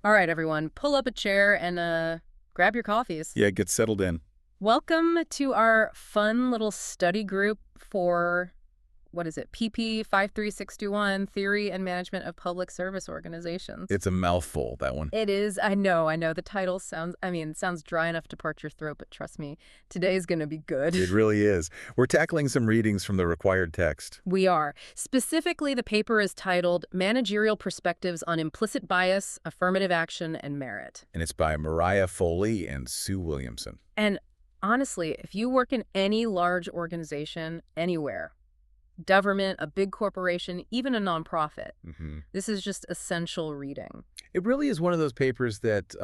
All right, everyone, pull up a chair and grab your coffees. Yeah, get settled in. Welcome to our fun little study group for, what is it, PP 53621, Theory and Management of Public Service Organizations. It's a mouthful, that one. It is, I know. The title sounds dry enough to part your throat, but trust me, today's going to be good. It really is. We're tackling some readings from the required text. We are. Specifically, the paper is titled Managerial Perspectives on Implicit Bias, Affirmative Action, and Merit. And it's by Mariah Foley and Sue Williamson. And honestly, if you work in any large organization, anywhere, government, a big corporation, even a nonprofit, this is just essential reading. It really is one of those papers that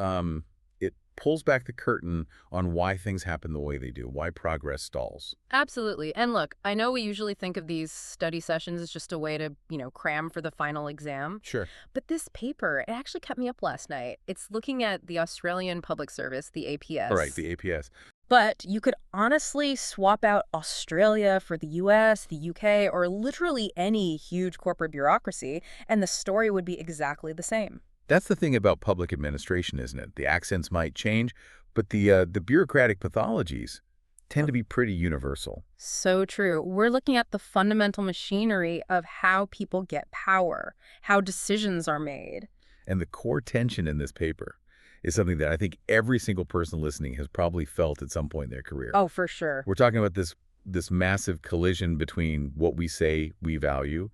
it pulls back the curtain on why things happen the way they do, why progress stalls. Absolutely. And look, I know we usually think of these study sessions as just a way to, cram for the final exam. Sure. But this paper, it actually kept me up last night. It's looking at the Australian Public Service, the APS. All right, the APS. But you could honestly swap out Australia for the US, the UK, or literally any huge corporate bureaucracy, and the story would be exactly the same. That's the thing about public administration, isn't it? The accents might change, but the bureaucratic pathologies tend to be pretty universal. So true. We're looking at the fundamental machinery of how people get power, how decisions are made. And the core tension in this paper is something that I think every single person listening has probably felt at some point in their career. Oh, for sure. We're talking about this massive collision between what we say we value,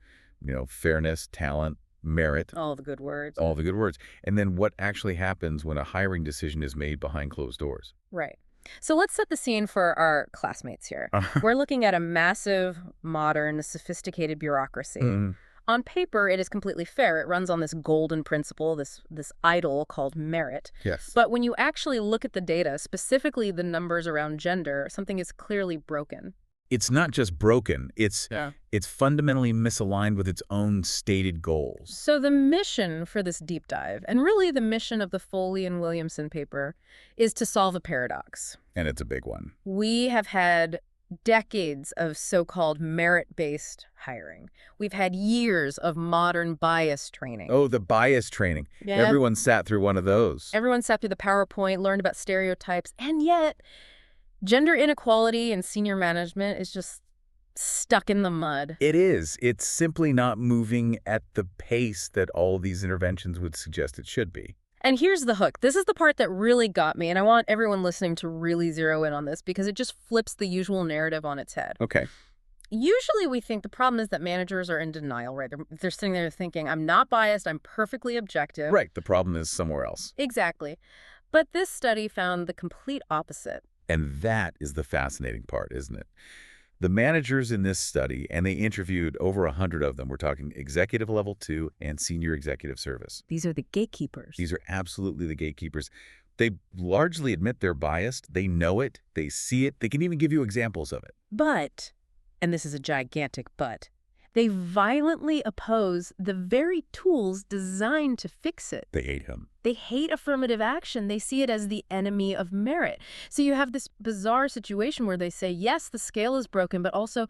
fairness, talent, merit. All the good words. All the good words. And then what actually happens when a hiring decision is made behind closed doors. Right. So let's set the scene for our classmates here. We're looking at a massive, modern, sophisticated bureaucracy. On paper, it is completely fair. It runs on this golden principle, this idol called merit. Yes. But when you actually look at the data, specifically the numbers around gender, something is clearly broken. It's not just broken. It's fundamentally misaligned with its own stated goals. So the mission for this deep dive, and really the mission of the Foley and Williamson paper, is to solve a paradox. And it's a big one. We have had decades of so-called merit-based hiring. We've had years of modern bias training. Oh, the bias training. Yeah. Everyone sat through one of those. Everyone sat through the PowerPoint, learned about stereotypes, and yet gender inequality in senior management is just stuck in the mud. It is. It's simply not moving at the pace that all these interventions would suggest it should be. And here's the hook. This is the part that really got me, and I want everyone listening to really zero in on this because it just flips the usual narrative on its head. Okay. Usually we think the problem is that managers are in denial, right? They're sitting there thinking, I'm not biased, I'm perfectly objective. Right. The problem is somewhere else. Exactly. But this study found the complete opposite. And that is the fascinating part, isn't it? The managers in this study, and they interviewed over 100 of them, we're talking executive level 2 and senior executive service. These are the gatekeepers. These are absolutely the gatekeepers. They largely admit they're biased. They know it. They see it. They can even give you examples of it. But, and this is a gigantic but, they violently oppose the very tools designed to fix it. They hate him. They hate affirmative action. They see it as the enemy of merit. So you have this bizarre situation where they say, yes, the scale is broken, but also,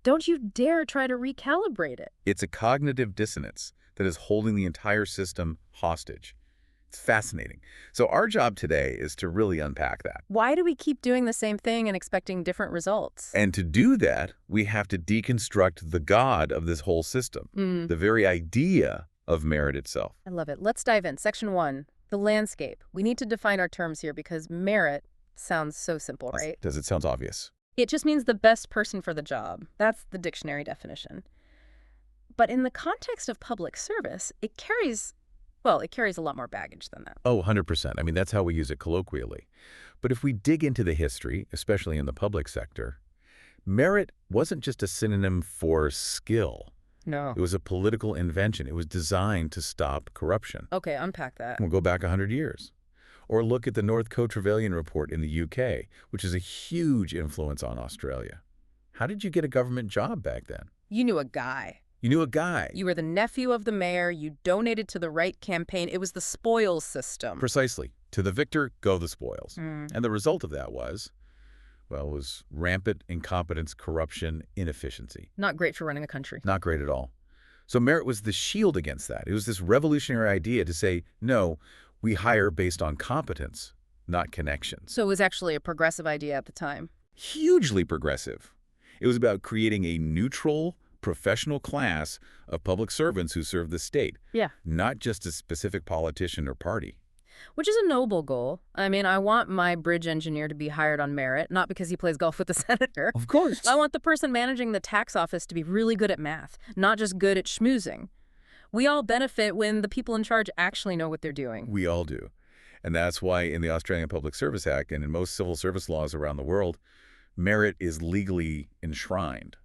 don't you dare try to recalibrate it. It's a cognitive dissonance that is holding the entire system hostage. It's fascinating. So our job today is to really unpack that. Why do we keep doing the same thing and expecting different results? And to do that, we have to deconstruct the god of this whole system, the very idea of merit itself. I love it. Let's dive in. Section 1, the landscape. We need to define our terms here because merit sounds so simple, right? Does it sound obvious? It just means the best person for the job. That's the dictionary definition. But in the context of public service, it carries a lot more baggage than that. Oh, 100%. I mean, that's how we use it colloquially. But if we dig into the history, especially in the public sector, merit wasn't just a synonym for skill. No. It was a political invention. It was designed to stop corruption. Okay, unpack that. We'll go back 100 years. Or look at the North Trevelyan Report in the UK, which is a huge influence on Australia. How did you get a government job back then? You knew a guy. You knew a guy. You were the nephew of the mayor. You donated to the right campaign. It was the spoils system. Precisely. To the victor, go the spoils. And the result of that was rampant incompetence, corruption, inefficiency. Not great for running a country. Not great at all. So merit was the shield against that. It was this revolutionary idea to say, no, We hire based on competence, not connections. So it was actually a progressive idea at the time. Hugely progressive. It was about creating a neutral, professional class of public servants who serve the state, Yeah. not just a specific politician or party. Which is a noble goal. I mean, I want my bridge engineer to be hired on merit, not because he plays golf with the senator. Of course. I want the person managing the tax office to be really good at math, not just good at schmoozing. We all benefit when the people in charge actually know what they're doing. We all do. And that's why in the Australian Public Service Act and in most civil service laws around the world, merit is legally enshrined.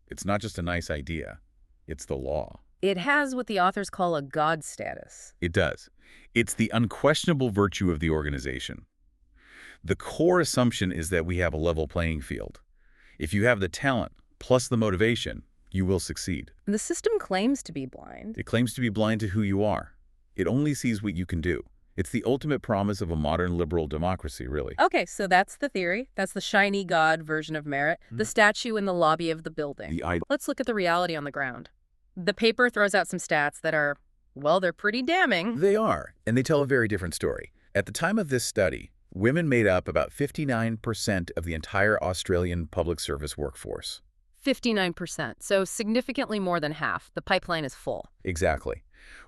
It's not just a nice idea. It's the law. It has what the authors call a God status. It does. It's the unquestionable virtue of the organization. The core assumption is that we have a level playing field. If you have the talent plus the motivation, you will succeed. The system claims to be blind. It claims to be blind to who you are. It only sees what you can do. It's the ultimate promise of a modern liberal democracy, really. Okay, so that's the theory. That's the shiny God version of merit, the statue in the lobby of the building. Let's look at the reality on the ground. The paper throws out some stats that are, well, they're pretty damning. They are, and they tell a very different story. At the time of this study, women made up about 59% of the entire Australian public service workforce. 59%, so significantly more than half. The pipeline is full. Exactly.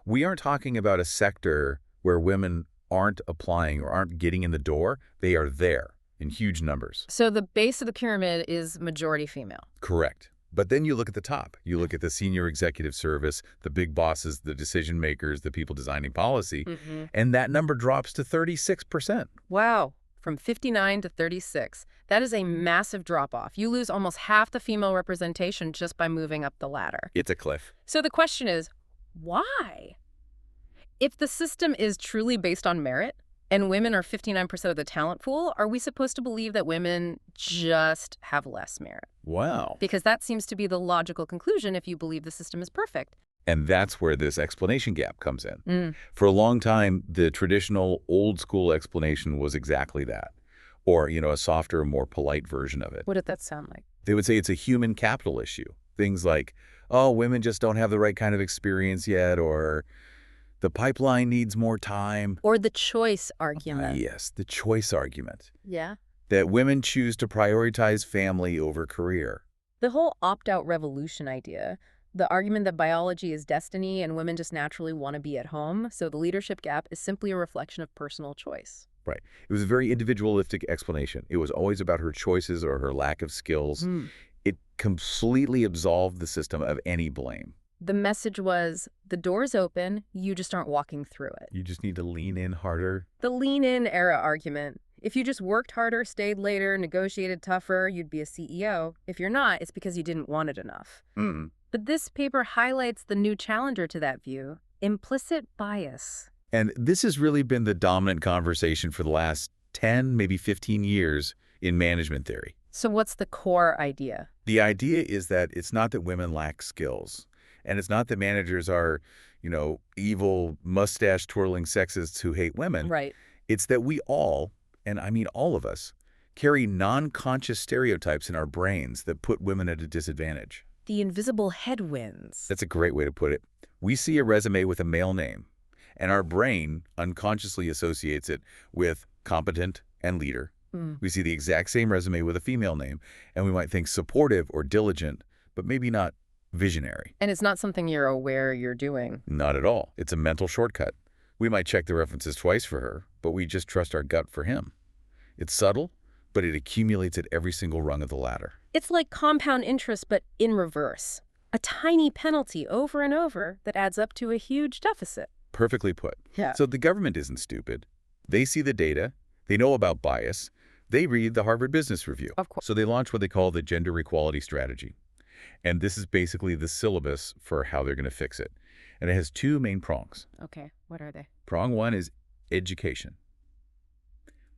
We aren't talking about a sector where women aren't applying or aren't getting in the door. They are there in huge numbers. So the base of the pyramid is majority female. Correct. But then you look at the top. You look at the senior executive service, the big bosses, the decision makers, the people designing policy, and that number drops to 36%. Wow, from 59 to 36. That is a massive drop-off. You lose almost half the female representation just by moving up the ladder. It's a cliff. So the question is, why? If the system is truly based on merit, and women are 59% of the talent pool, are we supposed to believe that women just have less merit? Wow. Because that seems to be the logical conclusion if you believe the system is perfect. And that's where this explanation gap comes in. For a long time, the traditional old school explanation was exactly that. Or, a softer, more polite version of it. What did that sound like? They would say it's a human capital issue. Things like, oh, women just don't have the right kind of experience yet, or the pipeline needs more time. Or the choice argument. Yes, the choice argument. Yeah. That women choose to prioritize family over career. The whole opt-out revolution idea, the argument that biology is destiny and women just naturally want to be at home, so the leadership gap is simply a reflection of personal choice. Right. It was a very individualistic explanation. It was always about her choices or her lack of skills. It completely absolved the system of any blame. The message was, the door's open, you just aren't walking through it. You just need to lean in harder. The lean-in era argument. If you just worked harder, stayed later, negotiated tougher, you'd be a CEO. If you're not, it's because you didn't want it enough. But this paper highlights the new challenger to that view, implicit bias. And this has really been the dominant conversation for the last 10, maybe 15 years in management theory. So what's the core idea? The idea is that it's not that women lack skills. And it's not that managers are, evil, mustache-twirling sexists who hate women. Right. It's that we all, and I mean all of us, carry non-conscious stereotypes in our brains that put women at a disadvantage. The invisible headwinds. That's a great way to put it. We see a resume with a male name, and our brain unconsciously associates it with competent and leader. We see the exact same resume with a female name, and we might think supportive or diligent, but maybe not visionary. And it's not something you're aware you're doing. Not at all. It's a mental shortcut. We might check the references twice for her, but we just trust our gut for him. It's subtle, but it accumulates at every single rung of the ladder. It's like compound interest, but in reverse. A tiny penalty over and over that adds up to a huge deficit. Perfectly put. Yeah. So the government isn't stupid. They see the data. They know about bias. They read the Harvard Business Review. Of course. So they launch what they call the gender equality strategy. And this is basically the syllabus for how they're going to fix it. And it has two main prongs. Okay, what are they? Prong one is education.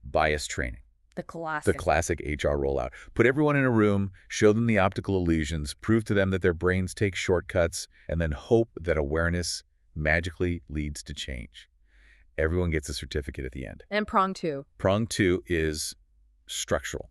Bias training. The classic. The classic HR rollout. Put everyone in a room, show them the optical illusions, prove to them that their brains take shortcuts, and then hope that awareness magically leads to change. Everyone gets a certificate at the end. And prong two. Prong two is structural,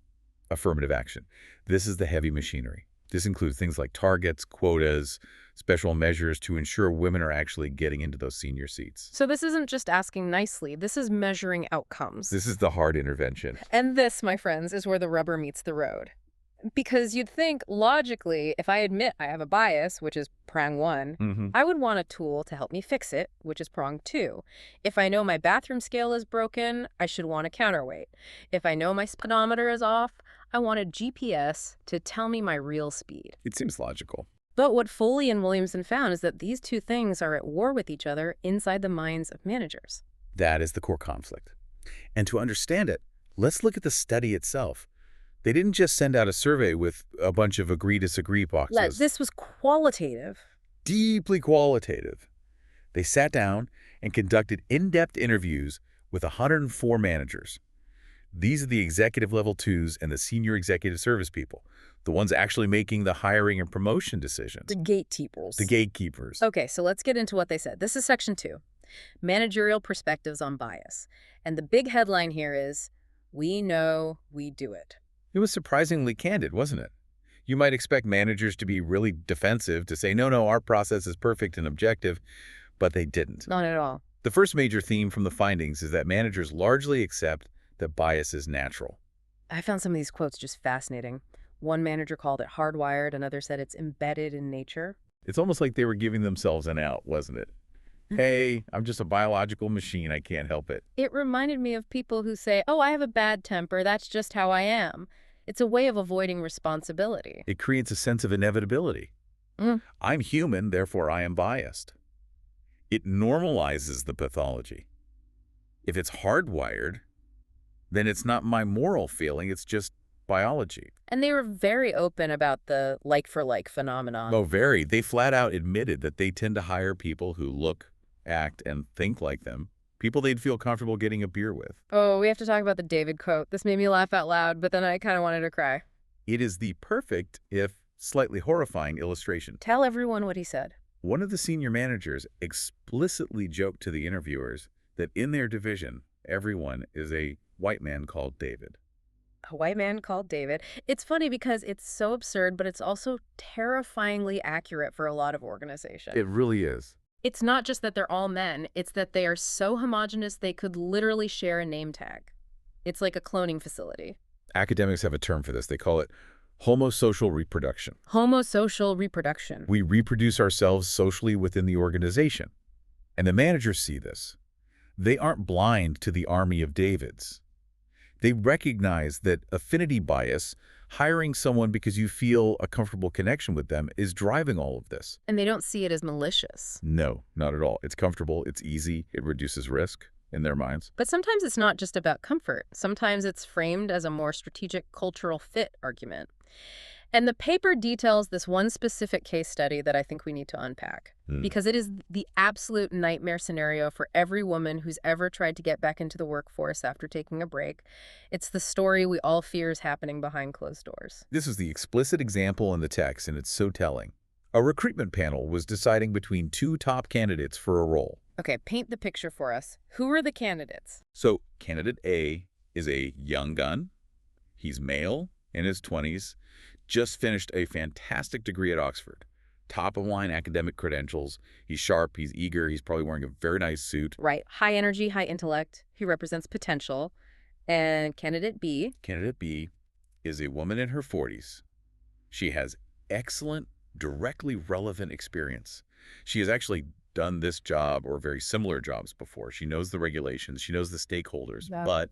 affirmative action. This is the heavy machinery. This includes things like targets, quotas, special measures to ensure women are actually getting into those senior seats. So this isn't just asking nicely. This is measuring outcomes. This is the hard intervention. And this, my friends, is where the rubber meets the road. Because you'd think, logically, if I admit I have a bias, which is prong one, I would want a tool to help me fix it, which is prong two. If I know my bathroom scale is broken, I should want a counterweight. If I know my speedometer is off, I want a GPS to tell me my real speed. It seems logical. But what Foley and Williamson found is that these two things are at war with each other inside the minds of managers. That is the core conflict. And to understand it, let's look at the study itself. They didn't just send out a survey with a bunch of agree-disagree boxes. This was qualitative. Deeply qualitative. They sat down and conducted in-depth interviews with 104 managers. These are the executive level twos and the senior executive service people, the ones actually making the hiring and promotion decisions. The gatekeepers. The gatekeepers. Okay, so let's get into what they said. This is section 2, managerial perspectives on bias. And the big headline here is, we know we do it. It was surprisingly candid, wasn't it? You might expect managers to be really defensive, to say, no, our process is perfect and objective, but they didn't. Not at all. The first major theme from the findings is that managers largely accept that bias is natural. I found some of these quotes just fascinating. One manager called it hardwired, another said it's embedded in nature. It's almost like they were giving themselves an out, wasn't it? Hey, I'm just a biological machine, I can't help it. It reminded me of people who say, oh, I have a bad temper, that's just how I am. It's a way of avoiding responsibility. It creates a sense of inevitability. I'm human, therefore I am biased. It normalizes the pathology. If it's hardwired, then it's not my moral feeling, it's just biology. And they were very open about the like-for-like phenomenon. Oh, very. They flat out admitted that they tend to hire people who look, act, and think like them. People they'd feel comfortable getting a beer with. Oh, we have to talk about the David quote. This made me laugh out loud, but then I kind of wanted to cry. It is the perfect, if slightly horrifying, illustration. Tell everyone what he said. One of the senior managers explicitly joked to the interviewers that in their division, everyone is a white man called David. A white man called David. It's funny because it's so absurd, but it's also terrifyingly accurate for a lot of organizations. It really is. It's not just that they're all men, it's that they are so homogenous they could literally share a name tag. It's like a cloning facility. Academics have a term for this. They call it homosocial reproduction. Homosocial reproduction. We reproduce ourselves socially within the organization. And the managers see this. They aren't blind to the army of Davids. They recognize that affinity bias, hiring someone because you feel a comfortable connection with them, is driving all of this. And they don't see it as malicious. No, not at all. It's comfortable, it's easy, it reduces risk in their minds. But sometimes it's not just about comfort. Sometimes it's framed as a more strategic cultural fit argument. And the paper details this one specific case study that I think we need to unpack. Because it is the absolute nightmare scenario for every woman who's ever tried to get back into the workforce after taking a break. It's the story we all fear is happening behind closed doors. This is the explicit example in the text, and it's so telling. A recruitment panel was deciding between two top candidates for a role. Okay, paint the picture for us. Who are the candidates? So candidate A is a young gun. He's male, in his 20s, just finished a fantastic degree at Oxford. Top-of-line academic credentials. He's sharp, he's eager, he's probably wearing a very nice suit. Right. High energy, high intellect. He represents potential. And candidate B? Candidate B is a woman in her 40s. She has excellent, directly relevant experience. She has actually done this job or very similar jobs before. She knows the regulations, she knows the stakeholders, but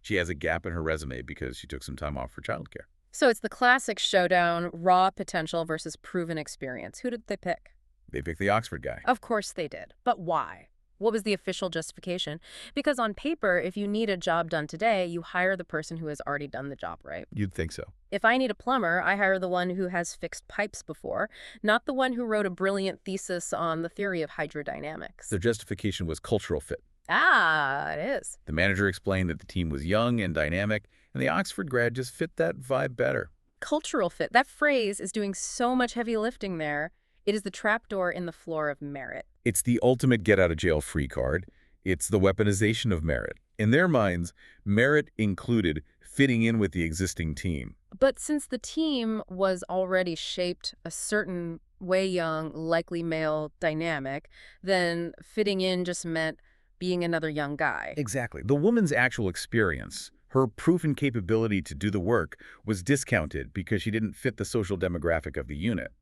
she has a gap in her resume because she took some time off for childcare. So it's the classic showdown, raw potential versus proven experience. Who did they pick? They picked the Oxford guy. Of course they did. But why? What was the official justification? Because on paper, if you need a job done today, you hire the person who has already done the job, right? You'd think so. If I need a plumber, I hire the one who has fixed pipes before, not the one who wrote a brilliant thesis on the theory of hydrodynamics. Their justification was cultural fit. Ah, it is. The manager explained that the team was young and dynamic, and the Oxford grad just fit that vibe better. Cultural fit. That phrase is doing so much heavy lifting there. It is the trapdoor in the floor of merit. It's the ultimate get-out-of-jail-free card. It's the weaponization of merit. In their minds, merit included fitting in with the existing team. But since the team was already shaped a certain way young, likely male dynamic, then fitting in just meant being another young guy. Exactly. The woman's actual experience, her proven capability to do the work, was discounted because she didn't fit the social demographic of the unit.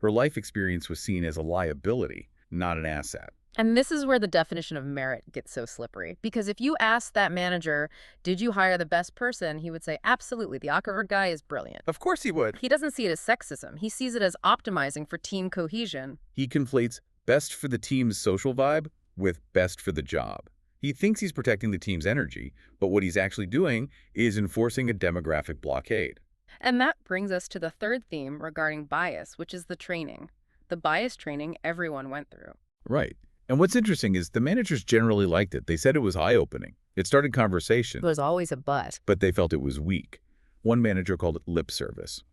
Her life experience was seen as a liability, not an asset. And this is where the definition of merit gets so slippery. Because if you ask that manager, did you hire the best person? He would say, absolutely, the awkward guy is brilliant. Of course he would. He doesn't see it as sexism. He sees it as optimizing for team cohesion. He conflates best for the team's social vibe with best for the job. He thinks he's protecting the team's energy, but what he's actually doing is enforcing a demographic blockade. And that brings us to the third theme regarding bias, which is the training. The bias training everyone went through. Right. And what's interesting is the managers generally liked it. They said it was eye-opening. It started conversation. It was always a but. But they felt it was weak. One manager called it lip service.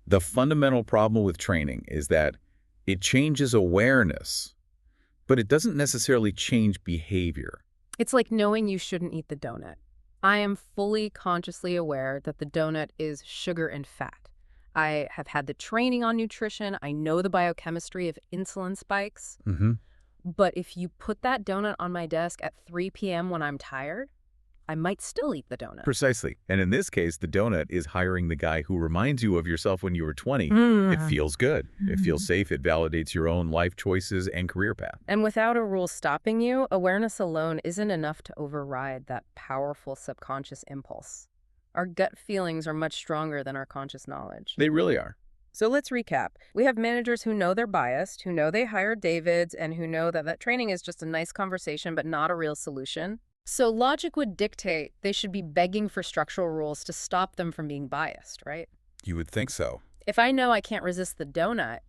The fundamental problem with training is that it changes awareness, but it doesn't necessarily change behavior. It's like knowing you shouldn't eat the donut. I am fully consciously aware that the donut is sugar and fat. I have had the training on nutrition. I know the biochemistry of insulin spikes. But if you put that donut on my desk at 3 p.m. when I'm tired, I might still eat the donut. Precisely. And in this case, the donut is hiring the guy who reminds you of yourself when you were 20. It feels good. It feels safe. It validates your own life choices and career path. And without a rule stopping you, awareness alone isn't enough to override that powerful subconscious impulse. Our gut feelings are much stronger than our conscious knowledge. They really are. So let's recap. We have managers who know they're biased, who know they hired Davids, and who know that training is just a nice conversation but not a real solution. So logic would dictate they should be begging for structural rules to stop them from being biased, right? You would think so. If I know I can't resist the donut,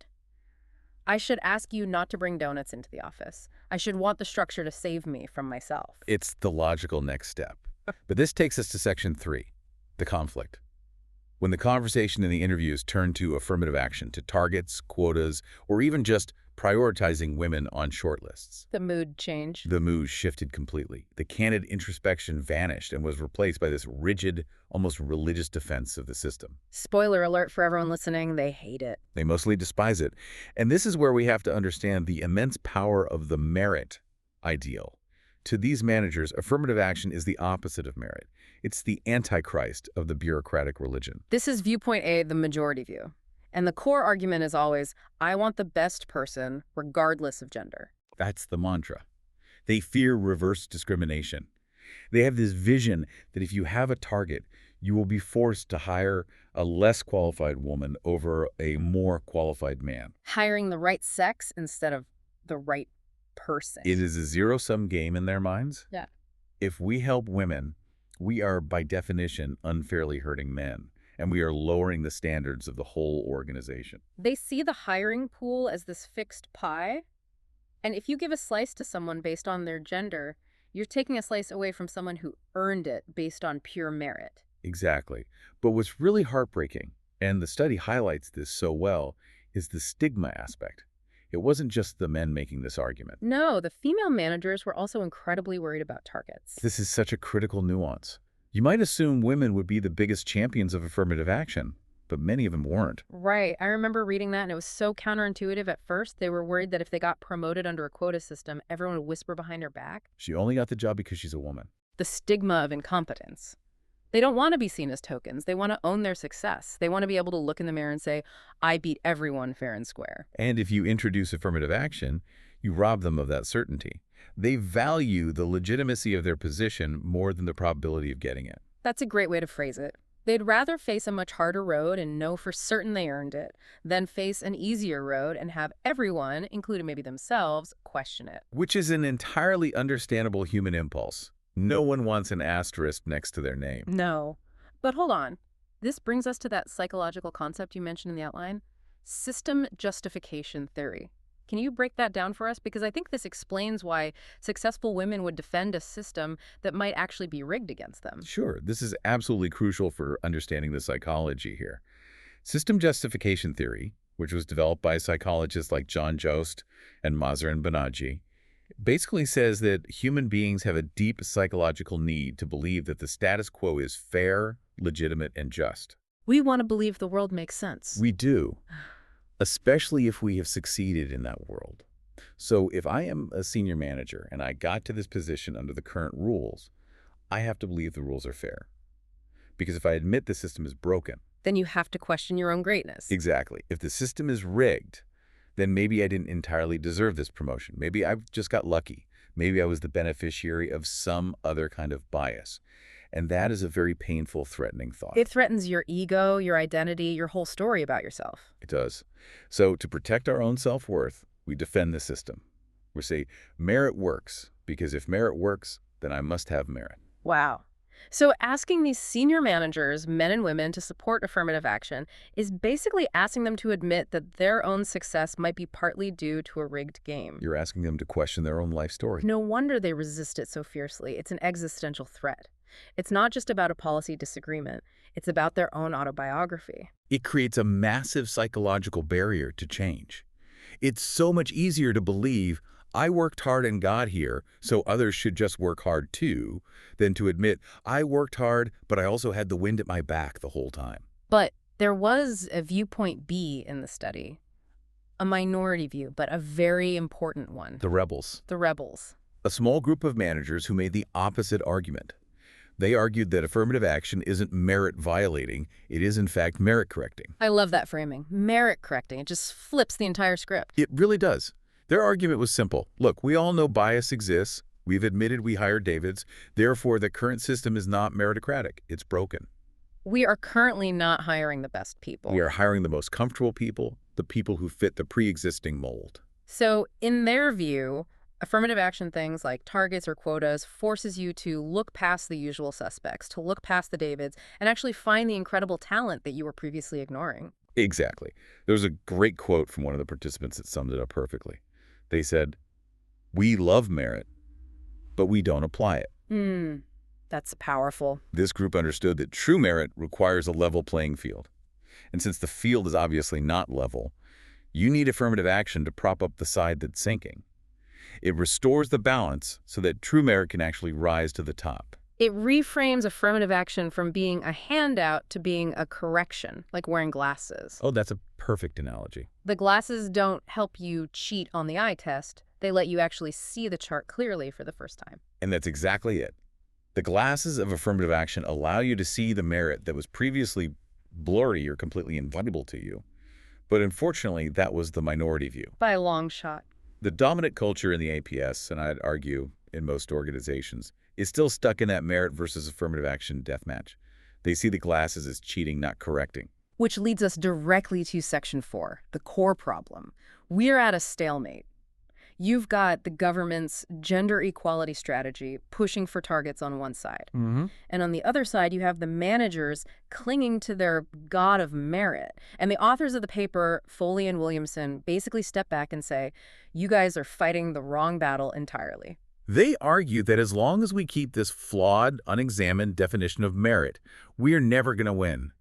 I should ask you not to bring donuts into the office. I should want the structure to save me from myself. It's the logical next step. But this takes us to section 3, the conflict. When the conversation in the interviews turned to affirmative action, to targets, quotas, or even just prioritizing women on shortlists. The mood changed. The mood shifted completely. The candid introspection vanished and was replaced by this rigid, almost religious defense of the system. Spoiler alert for everyone listening, they hate it. They mostly despise it. And this is where we have to understand the immense power of the merit ideal. To these managers, affirmative action is the opposite of merit. It's the antichrist of the bureaucratic religion. This is viewpoint A, the majority view. And the core argument is always, I want the best person, regardless of gender. That's the mantra. They fear reverse discrimination. They have this vision that if you have a target, you will be forced to hire a less qualified woman over a more qualified man. Hiring the right sex instead of the right person. It is a zero-sum game in their minds. Yeah. If we help women, we are, by definition, unfairly hurting men, and we are lowering the standards of the whole organization. They see the hiring pool as this fixed pie, and if you give a slice to someone based on their gender, you're taking a slice away from someone who earned it based on pure merit. Exactly. But what's really heartbreaking, and the study highlights this so well, is the stigma aspect. It wasn't just the men making this argument. No, the female managers were also incredibly worried about targets. This is such a critical nuance. You might assume women would be the biggest champions of affirmative action, but many of them weren't. Right. I remember reading that, and it was so counterintuitive at first. They were worried that if they got promoted under a quota system, everyone would whisper behind her back. She only got the job because she's a woman. The stigma of incompetence. They don't want to be seen as tokens. They want to own their success. They want to be able to look in the mirror and say, I beat everyone fair and square. And if you introduce affirmative action, you rob them of that certainty. They value the legitimacy of their position more than the probability of getting it. That's a great way to phrase it. They'd rather face a much harder road and know for certain they earned it than face an easier road and have everyone, including maybe themselves, question it. Which is an entirely understandable human impulse. No one wants an asterisk next to their name. No. But hold on. This brings us to that psychological concept you mentioned in the outline, system justification theory. Can you break that down for us? Because I think this explains why successful women would defend a system that might actually be rigged against them. Sure, this is absolutely crucial for understanding the psychology here. System justification theory, which was developed by psychologists like John Jost and Mazar and Banerjee, Basically says that human beings have a deep psychological need to believe that the status quo is fair, legitimate, and just. We want to believe the world makes sense. We do, especially if we have succeeded in that world. So if I am a senior manager and I got to this position under the current rules, I have to believe the rules are fair. Because if I admit the system is broken. Then you have to question your own greatness. Exactly. If the system is rigged, then maybe I didn't entirely deserve this promotion. Maybe I just got lucky. Maybe I was the beneficiary of some other kind of bias. And that is a very painful, threatening thought. It threatens your ego, your identity, your whole story about yourself. It does. So to protect our own self-worth, we defend the system. We say, merit works, because if merit works, then I must have merit. Wow. So asking these senior managers, men and women, to support affirmative action is basically asking them to admit that their own success might be partly due to a rigged game. You're asking them to question their own life story. No wonder they resist it so fiercely. It's an existential threat. It's not just about a policy disagreement. It's about their own autobiography. It creates a massive psychological barrier to change. It's so much easier to believe, I worked hard and got here, so others should just work hard too, than to admit, I worked hard, but I also had the wind at my back the whole time. But there was a viewpoint B in the study. A minority view, but a very important one. The rebels. The rebels. A small group of managers who made the opposite argument. They argued that affirmative action isn't merit violating, it is in fact merit correcting. I love that framing. Merit correcting. It just flips the entire script. It really does. Their argument was simple. Look, we all know bias exists. We've admitted we hired Davids. Therefore, the current system is not meritocratic. It's broken. We are currently not hiring the best people. We are hiring the most comfortable people, the people who fit the pre-existing mold. So, in their view, affirmative action things like targets or quotas forces you to look past the usual suspects, to look past the Davids, and actually find the incredible talent that you were previously ignoring. Exactly. There was a great quote from one of the participants that summed it up perfectly. They said, "We love merit, but we don't apply it." That's powerful. This group understood that true merit requires a level playing field. And since the field is obviously not level, you need affirmative action to prop up the side that's sinking. It restores the balance so that true merit can actually rise to the top. It reframes affirmative action from being a handout to being a correction, like wearing glasses. Oh, that's a perfect analogy. The glasses don't help you cheat on the eye test. They let you actually see the chart clearly for the first time. And that's exactly it. The glasses of affirmative action allow you to see the merit that was previously blurry or completely invisible to you. But unfortunately, that was the minority view. By a long shot. The dominant culture in the APS, and I'd argue in most organizations, is still stuck in that merit versus affirmative action deathmatch. They see the glasses as cheating, not correcting. Which leads us directly to Section 4, the core problem. We're at a stalemate. You've got the government's gender equality strategy pushing for targets on one side. And on the other side, you have the managers clinging to their god of merit. And the authors of the paper, Foley and Williamson, basically step back and say, you guys are fighting the wrong battle entirely. They argue that as long as we keep this flawed, unexamined definition of merit, we're never going to win.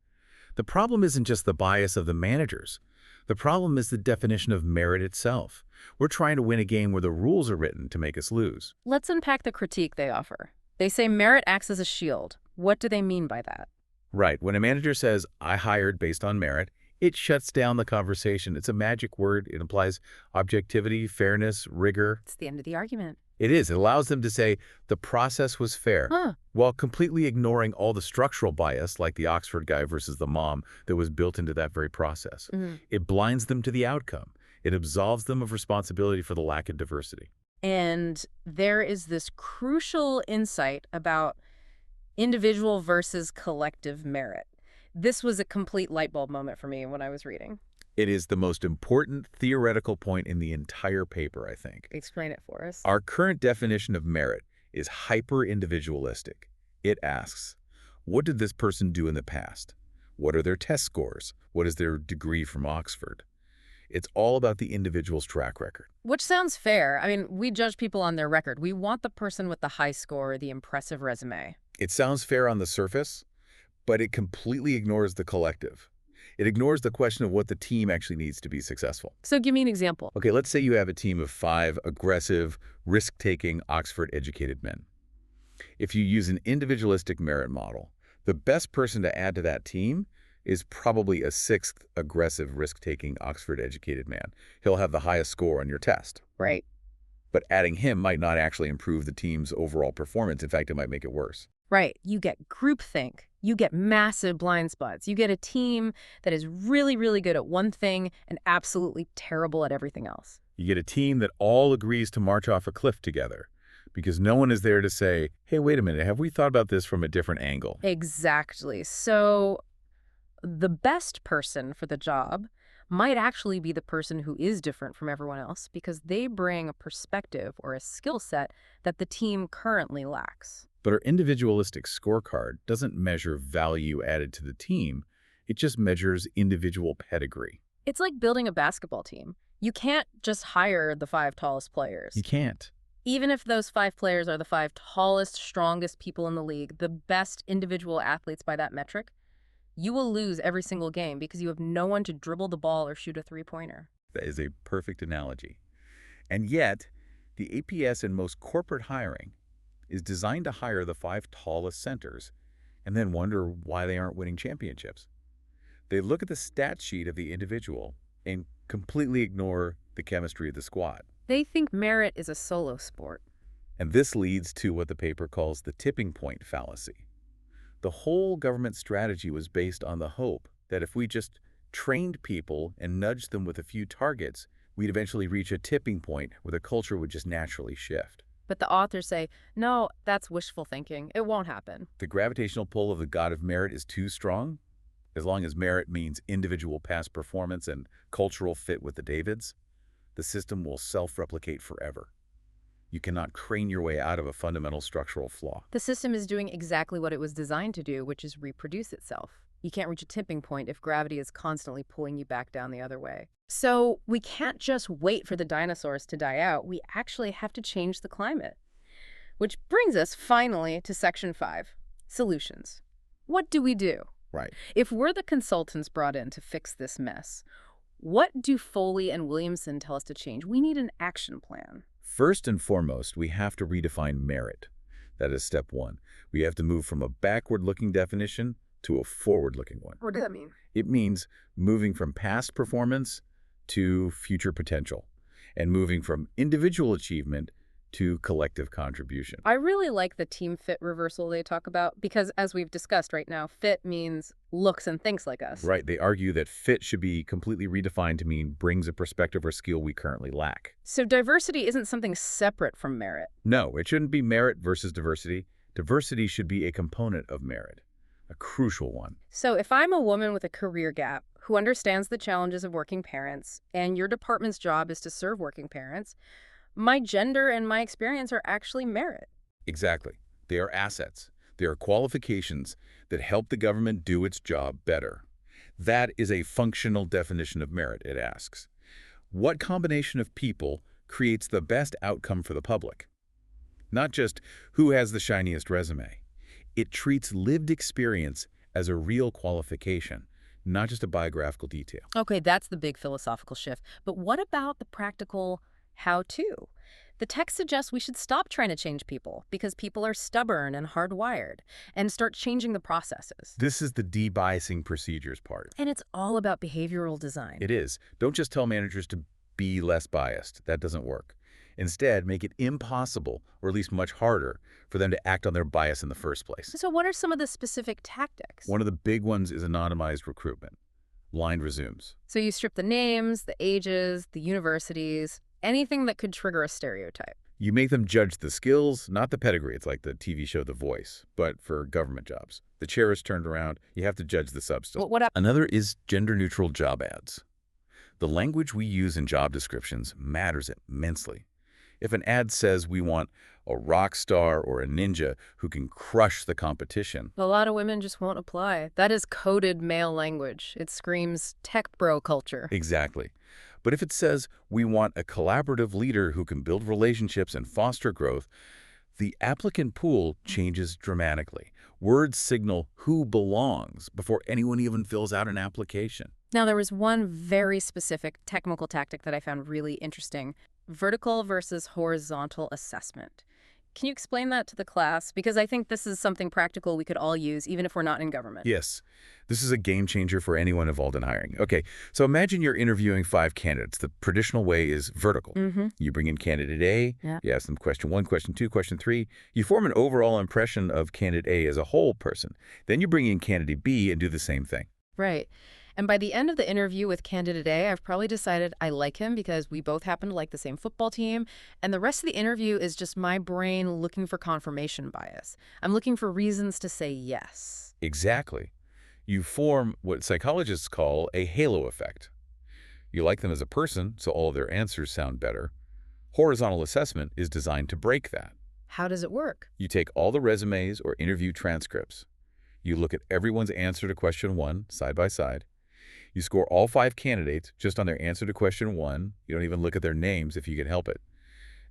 The problem isn't just the bias of the managers. The problem is the definition of merit itself. We're trying to win a game where the rules are written to make us lose. Let's unpack the critique they offer. They say merit acts as a shield. What do they mean by that? Right. When a manager says, I hired based on merit, it shuts down the conversation. It's a magic word. It implies objectivity, fairness, rigor. It's the end of the argument. It is. It allows them to say the process was fair, while completely ignoring all the structural bias, like the Oxford guy versus the mom, that was built into that very process. It blinds them to the outcome. It absolves them of responsibility for the lack of diversity. And there is this crucial insight about individual versus collective merit. This was a complete light bulb moment for me when I was reading. It is the most important theoretical point in the entire paper, I think. Explain it for us. Our current definition of merit is hyper-individualistic. It asks, what did this person do in the past? What are their test scores? What is their degree from Oxford? It's all about the individual's track record. Which sounds fair. I mean, we judge people on their record. We want the person with the high score, the impressive resume. It sounds fair on the surface, but it completely ignores the collective. It ignores the question of what the team actually needs to be successful. So give me an example. Okay, let's say you have a team of 5 aggressive, risk-taking, Oxford-educated men. If you use an individualistic merit model, the best person to add to that team is probably a 6th aggressive, risk-taking, Oxford-educated man. He'll have the highest score on your test. Right. But adding him might not actually improve the team's overall performance. In fact, it might make it worse. Right. You get groupthink. You get massive blind spots. You get a team that is really, really good at one thing and absolutely terrible at everything else. You get a team that all agrees to march off a cliff together because no one is there to say, hey, wait a minute, have we thought about this from a different angle? Exactly. So the best person for the job might actually be the person who is different from everyone else because they bring a perspective or a skill set that the team currently lacks. But our individualistic scorecard doesn't measure value added to the team. It just measures individual pedigree. It's like building a basketball team. You can't just hire the 5 tallest players. You can't. Even if those 5 players are the 5 tallest, strongest people in the league, the best individual athletes by that metric, you will lose every single game because you have no one to dribble the ball or shoot a three-pointer. That is a perfect analogy. And yet, the APS in most corporate hiring is designed to hire the 5 tallest centers and then wonder why they aren't winning championships. They look at the stat sheet of the individual and completely ignore the chemistry of the squad. They think merit is a solo sport. And this leads to what the paper calls the tipping point fallacy. The whole government strategy was based on the hope that if we just trained people and nudged them with a few targets, we'd eventually reach a tipping point where the culture would just naturally shift. But the authors say, no, that's wishful thinking. It won't happen. The gravitational pull of the god of merit is too strong. As long as merit means individual past performance and cultural fit with the Davids, the system will self-replicate forever. You cannot crane your way out of a fundamental structural flaw. The system is doing exactly what it was designed to do, which is reproduce itself. You can't reach a tipping point if gravity is constantly pulling you back down the other way. So we can't just wait for the dinosaurs to die out. We actually have to change the climate. Which brings us finally to Section 5, solutions. What do we do? Right. If we're the consultants brought in to fix this mess, what do Foley and Williamson tell us to change? We need an action plan. First and foremost, we have to redefine merit. That is step 1. We have to move from a backward-looking definition to a forward-looking one. What does that mean? It means moving from past performance to future potential and moving from individual achievement to collective contribution. I really like the team fit reversal they talk about because, as we've discussed right now, fit means looks and thinks like us. Right. They argue that fit should be completely redefined to mean brings a perspective or skill we currently lack. So diversity isn't something separate from merit. No, it shouldn't be merit versus diversity. Diversity should be a component of merit, a crucial one. So if I'm a woman with a career gap who understands the challenges of working parents, and your department's job is to serve working parents, my gender and my experience are actually merit. Exactly. They are assets. They are qualifications that help the government do its job better. That is a functional definition of merit, it asks. What combination of people creates the best outcome for the public? Not just who has the shiniest resume. It treats lived experience as a real qualification, not just a biographical detail. Okay, that's the big philosophical shift. But what about the practical how-to? The text suggests we should stop trying to change people because people are stubborn and hardwired and start changing the processes. This is the de-biasing procedures part. And it's all about behavioral design. It is. Don't just tell managers to be less biased. That doesn't work. Instead, make it impossible, or at least much harder, for them to act on their bias in the first place. So what are some of the specific tactics? One of the big ones is anonymized recruitment, blind resumes. So you strip the names, the ages, the universities, anything that could trigger a stereotype. You make them judge the skills, not the pedigree. It's like the TV show The Voice, but for government jobs. The chair is turned around. You have to judge the substance. Another is gender-neutral job ads. The language we use in job descriptions matters immensely. If an ad says we want a rock star or a ninja who can crush the competition, a lot of women just won't apply. That is coded male language. It screams tech bro culture. Exactly. But if it says we want a collaborative leader who can build relationships and foster growth, the applicant pool changes dramatically. Words signal who belongs before anyone even fills out an application. Now, there was one very specific technical tactic that I found really interesting: vertical versus horizontal assessment. Can you explain that to the class? Because I think this is something practical we could all use, even if we're not in government. Yes, this is a game changer for anyone involved in hiring. Okay, so imagine you're interviewing 5 candidates. The traditional way is vertical. You bring in candidate A, Yeah. you ask them question 1, question 2, question 3. You form an overall impression of candidate A as a whole person. Then you bring in candidate B and do the same thing. Right. And by the end of the interview with candidate A, I've probably decided I like him because we both happen to like the same football team. And the rest of the interview is just my brain looking for confirmation bias. I'm looking for reasons to say yes. Exactly. You form what psychologists call a halo effect. You like them as a person, so all of their answers sound better. Horizontal assessment is designed to break that. How does it work? You take all the resumes or interview transcripts. You look at everyone's answer to question 1 side by side. You score all 5 candidates just on their answer to question 1. You don't even look at their names if you can help it.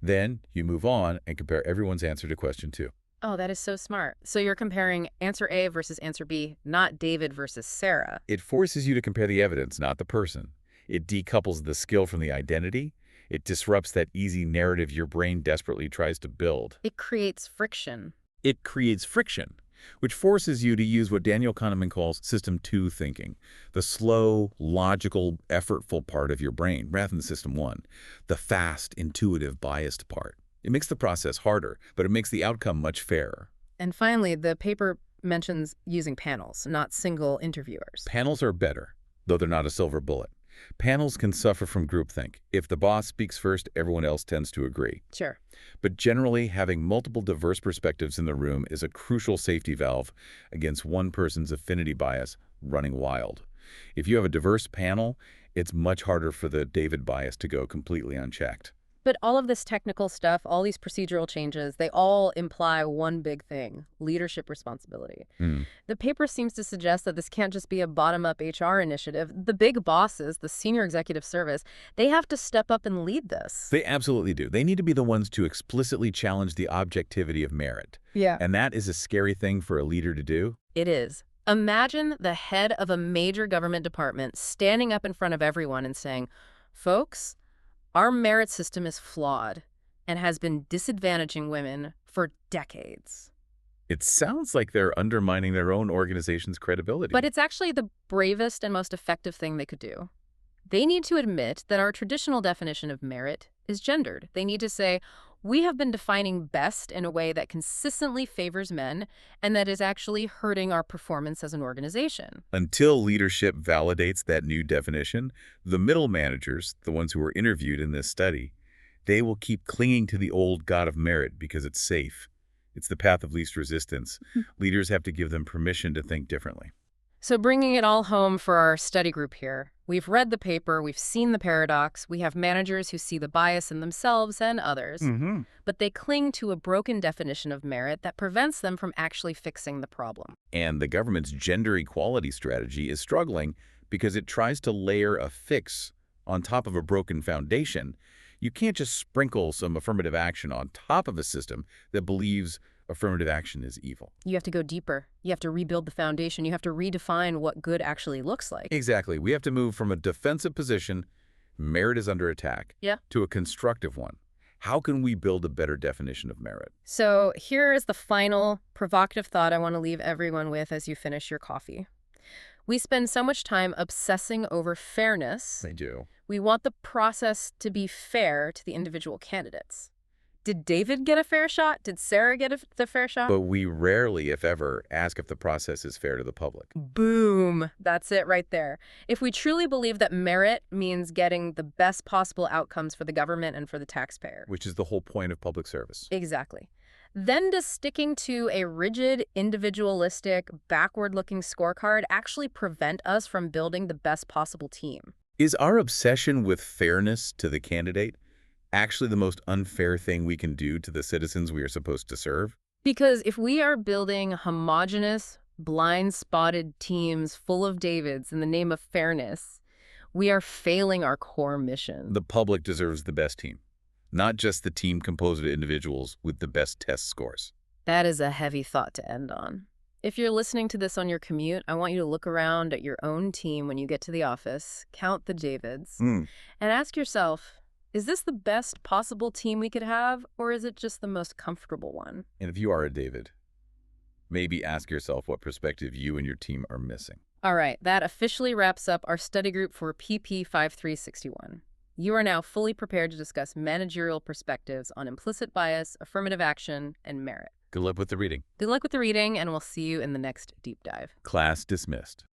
Then you move on and compare everyone's answer to question 2. Oh, that is so smart. So you're comparing answer A versus answer B, not David versus Sarah. It forces you to compare the evidence, not the person. It decouples the skill from the identity. It disrupts that easy narrative your brain desperately tries to build. It creates friction. It creates friction, which forces you to use what Daniel Kahneman calls System 2 thinking, the slow, logical, effortful part of your brain, rather than System 1, the fast, intuitive, biased part. It makes the process harder, but it makes the outcome much fairer. And finally, the paper mentions using panels, not single interviewers. Panels are better, though they're not a silver bullet. Panels can suffer from groupthink. If the boss speaks first, everyone else tends to agree. Sure. But generally, having multiple diverse perspectives in the room is a crucial safety valve against one person's affinity bias running wild. If you have a diverse panel, it's much harder for the David bias to go completely unchecked. But all of this technical stuff, all these procedural changes, they all imply one big thing: leadership responsibility. The paper seems to suggest that this can't just be a bottom-up HR initiative. The big bosses, the senior executive service, they have to step up and lead this. They absolutely do. They need to be the ones to explicitly challenge the objectivity of merit. Yeah. And that is a scary thing for a leader to do. It is. Imagine the head of a major government department standing up in front of everyone and saying, "Folks, our merit system is flawed and has been disadvantaging women for decades." It sounds like they're undermining their own organization's credibility. But it's actually the bravest and most effective thing they could do. They need to admit that our traditional definition of merit is gendered. They need to say, we have been defining best in a way that consistently favors men and that is actually hurting our performance as an organization. Until leadership validates that new definition, the middle managers, the ones who were interviewed in this study, they will keep clinging to the old God of merit because it's safe. It's the path of least resistance. Leaders have to give them permission to think differently. So bringing it all home for our study group here, we've read the paper, we've seen the paradox, we have managers who see the bias in themselves and others, but they cling to a broken definition of merit that prevents them from actually fixing the problem. And the government's gender equality strategy is struggling because it tries to layer a fix on top of a broken foundation. You can't just sprinkle some affirmative action on top of a system that believes affirmative action is evil. You have to go deeper. You have to rebuild the foundation. You have to redefine what good actually looks like. Exactly. We have to move from a defensive position, merit is under attack, to a constructive one. How can we build a better definition of merit? So here is the final provocative thought I want to leave everyone with as you finish your coffee. We spend so much time obsessing over fairness. They do. We want the process to be fair to the individual candidates. Did David get a fair shot? Did Sarah get the fair shot? But we rarely, if ever, ask if the process is fair to the public. Boom. That's it right there. If we truly believe that merit means getting the best possible outcomes for the government and for the taxpayer. Which is the whole point of public service. Exactly. Then does sticking to a rigid, individualistic, backward-looking scorecard actually prevent us from building the best possible team? Is our obsession with fairness to the candidate actually the most unfair thing we can do to the citizens we are supposed to serve? Because if we are building homogenous, blind-spotted teams full of Davids in the name of fairness, we are failing our core mission. The public deserves the best team. not just the team composed of individuals with the best test scores. That is a heavy thought to end on. If you're listening to this on your commute, I want you to look around at your own team when you get to the office, count the Davids, and ask yourself, is this the best possible team we could have, or is it just the most comfortable one? And if you are a David, maybe ask yourself what perspective you and your team are missing. All right, that officially wraps up our study group for PP 5361. You are now fully prepared to discuss managerial perspectives on implicit bias, affirmative action, and merit. Good luck with the reading. Good luck with the reading, and we'll see you in the next deep dive. Class dismissed.